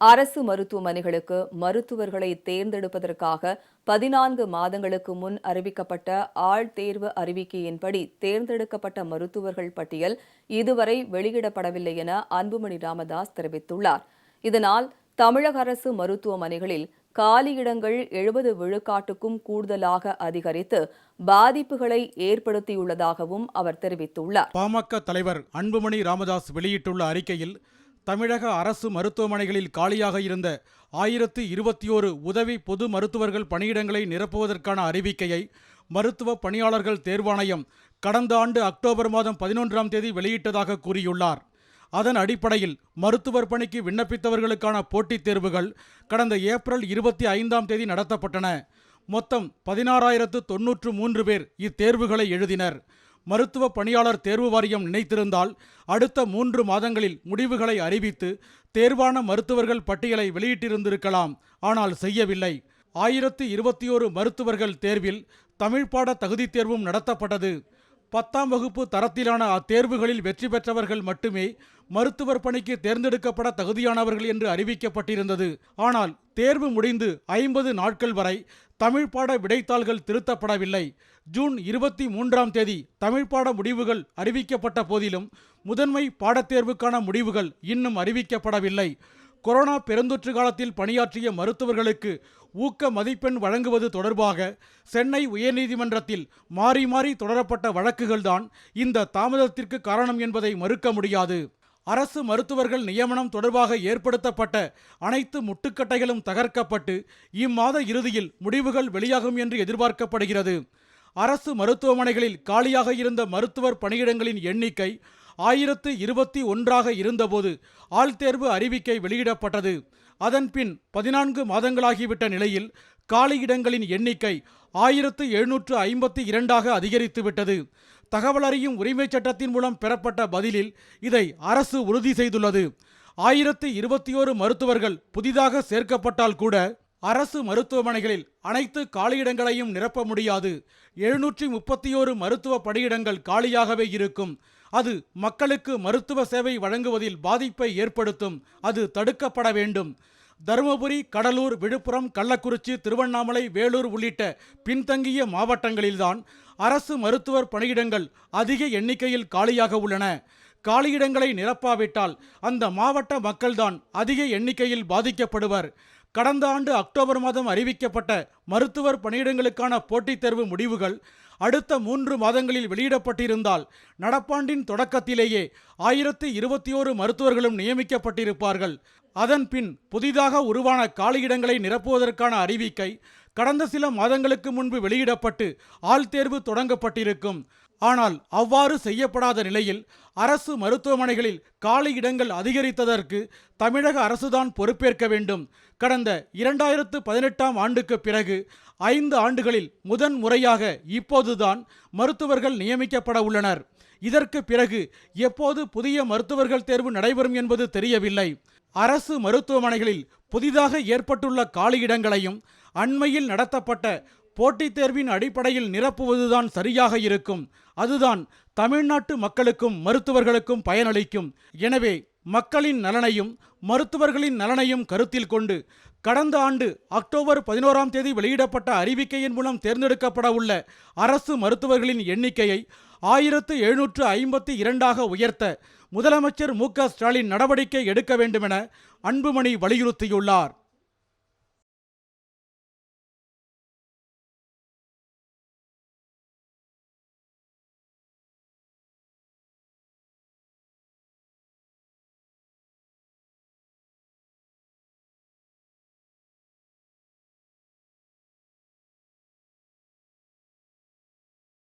அரசு மருத்துவமனைகளுக்கு மருத்துவர்களை தேர்ந்தெடுப்பதற்காக 14 மாதங்களுக்கு முன் அறிவிக்கப்பட்ட ஆள்தேர்வு அறிவிக்கையின்படி தேர்ந்தெடுக்கப்பட்ட மருத்துவர்கள் பட்டியல் இதுவரை வெளியிடப்படவில்லை என அன்புமணி ராமதாஸ் தெரிவித்துள்ளார். இதனால் தமிழக அரசு மருத்துவமனைகளில் காலியிடங்கள் 70 விழுக்காட்டுக்கும் கூடுதலாக அதிகரித்து பாதிப்புகளை ஏற்படுத்தியுள்ளதாகவும் அவர் தெரிவித்துள்ளார். பாமக தலைவர் அன்புமணி ராமதாஸ் வெளியிட்டுள்ள அறிக்கையில் தமிழக அரசு மருத்துவமனைகளில் காலியாக இருந்த 1021 உதவி பொது மருத்துவர்கள் பணியிடங்களை நிரப்புவதற்கான அறிவிக்கையை மருத்துவ பணியாளர்கள் தேர்வாணையம் கடந்த ஆண்டு அக்டோபர் மாதம் 11ஆம் தேதி வெளியிட்டதாக கூறியுள்ளார். அதன் அடிப்படையில் மருத்துவர் பணிக்கு விண்ணப்பித்தவர்களுக்கான போட்டித் தேர்வுகள் கடந்த ஏப்ரல் 25ஆம் தேதி நடத்தப்பட்டன. மொத்தம் 16,093 பேர் இத்தேர்வுகளை எழுதினர். மருத்துவ பணியாளர் தேர்வு வாரியம் நினைத்திருந்தால் அடுத்த 3 மாதங்களில் முடிவுகளை அறிவித்து தேர்வான மருத்துவர்கள் பட்டியலை வெளியிட்டிருந்திருக்கலாம். ஆனால் செய்யவில்லை. 1021 மருத்துவர்கள் தேர்வில் தமிழ் பாட தகுதி தேர்வும் நடத்தப்பட்டது. 10ஆம் வகுப்பு தரத்திலான அத்தேர்வுகளில் வெற்றி பெற்றவர்கள் மட்டுமே மருத்துவர் பணிக்கு தேர்ந்தெடுக்கப்பட தகுதியானவர்கள் என்று அறிவிக்கப்பட்டிருந்தது. ஆனால் தேர்வு முடிந்து 50 நாட்கள் வரை தமிழ் பாட விடைத்தாள்கள் திருத்தப்படவில்லை. ஜூன் 23ஆம் தேதி தமிழ் பாட முடிவுகள் அறிவிக்கப்பட்ட போதிலும் முதன்மை பாடத்தேர்வுக்கான முடிவுகள் இன்னும் அறிவிக்கப்படவில்லை. கொரோனா பெருந்தொற்று காலத்தில் பணியாற்றிய மருத்துவர்களுக்கு ஊக்க மதிப்பெண் வழங்குவது தொடர்பாக சென்னை உயர்நீதிமன்றத்தில் மாறி மாறி தொடரப்பட்ட வழக்குகள்தான் இந்த தாமதத்திற்கு காரணம் என்பதை மறுக்க முடியாது. அரசு மருத்துவர்கள் நியமனம் தொடர்பாக ஏற்படுத்தப்பட்ட அனைத்து முட்டுக்கட்டைகளும் தகர்க்கப்பட்டு இம்மாத இறுதியில் முடிவுகள் வெளியாகும் என்று எதிர்பார்க்கப்படுகிறது. அரசு மருத்துவமனைகளில் காலியாக இருந்த மருத்துவர் பணியிடங்களின் எண்ணிக்கை 1021ஆக இருந்தபோது ஆள்தேர்வு அறிவிக்கை வெளியிடப்பட்டது. அதன்பின் 14 மாதங்களாகிவிட்ட நிலையில் காலியிடங்களின் எண்ணிக்கை 1752ஆக அதிகரித்துவிட்டது. தகவல் அறியும் உரிமை சட்டத்தின் மூலம் பெறப்பட்ட பதிலில் இதை அரசு உறுதி செய்துள்ளது. 1021 மருத்துவர்கள் புதிதாக சேர்க்கப்பட்டால் கூட அரசு மருத்துவமனைகளில் அனைத்து காலியிடங்களையும் நிரப்ப முடியாது. 731 மருத்துவ பணியிடங்கள் காலியாகவே இருக்கும். அது மக்களுக்கு மருத்துவ சேவை வழங்குவதில் பாதிப்பை ஏற்படுத்தும். அது தடுக்கப்பட வேண்டும். தருமபுரி, கடலூர், விழுப்புரம், கள்ளக்குறிச்சி, திருவண்ணாமலை, வேலூர் உள்ளிட்ட பின்தங்கிய மாவட்டங்களில்தான் அரசு மருத்துவர் பணியிடங்கள் அதிக எண்ணிக்கையில் காலியாக உள்ளன. காலியிடங்களை நிரப்பாவிட்டால் அந்த மாவட்ட மக்கள்தான் அதிக எண்ணிக்கையில் பாதிக்கப்படுவர். கடந்த ஆண்டு அக்டோபர் மாதம் அறிவிக்கப்பட்ட மருத்துவர் பணியிடங்களுக்கான போட்டித் தேர்வு முடிவுகள் அடுத்த 3 மாதங்களில் வெளியிடப்பட்டிருந்தால் நடப்பாண்டின் தொடக்கத்திலேயே 1021 மருத்துவர்களும் நியமிக்கப்பட்டிருப்பார்கள். அதன்பின் புதிதாக உருவான காலியிடங்களை நிரப்புவதற்கான அறிவிக்கை கடந்த சில மாதங்களுக்கு முன்பு வெளியிடப்பட்டு ஆள்தேர்வு தொடங்கப்பட்டிருக்கும். ஆனால் அவ்வாறு செய்யப்படாத நிலையில் அரசு மருத்துவமனைகளில் காலியிடங்கள் அதிகரித்ததற்கு தமிழக அரசுதான் பொறுப்பேற்க வேண்டும். கடந்த 2018ஆம் ஆண்டுக்கு பிறகு 5 ஆண்டுகளில் முதன் முறையாக இப்போதுதான் மருத்துவர்கள் நியமிக்கப்பட உள்ளனர். இதற்கு பிறகு எப்போது புதிய மருத்துவர்கள் தேர்வு நடைபெறும் என்பது தெரியவில்லை. அரசு மருத்துவமனைகளில் புதிதாக ஏற்பட்டுள்ள காலியிடங்களையும் அண்மையில் நடத்தப்பட்ட போட்டித் தேர்வின் அடிப்படையில் நிரப்புவதுதான் சரியாக இருக்கும். அதுதான் தமிழ்நாட்டு மக்களுக்கும் மருத்துவர்களுக்கும் பயனளிக்கும். எனவே மக்களின் நலனையும் மருத்துவர்களின் நலனையும் கருத்தில் கொண்டு கடந்த ஆண்டு அக்டோபர் 11ஆம் தேதி வெளியிடப்பட்ட அறிவிக்கையின் மூலம் தேர்ந்தெடுக்கப்பட உள்ள அரசு மருத்துவர்களின் எண்ணிக்கையை 1752ஆக உயர்த்த முதலமைச்சர் மு.க. ஸ்டாலின் நடவடிக்கை எடுக்க வேண்டுமென அன்புமணி வலியுறுத்தியுள்ளார்.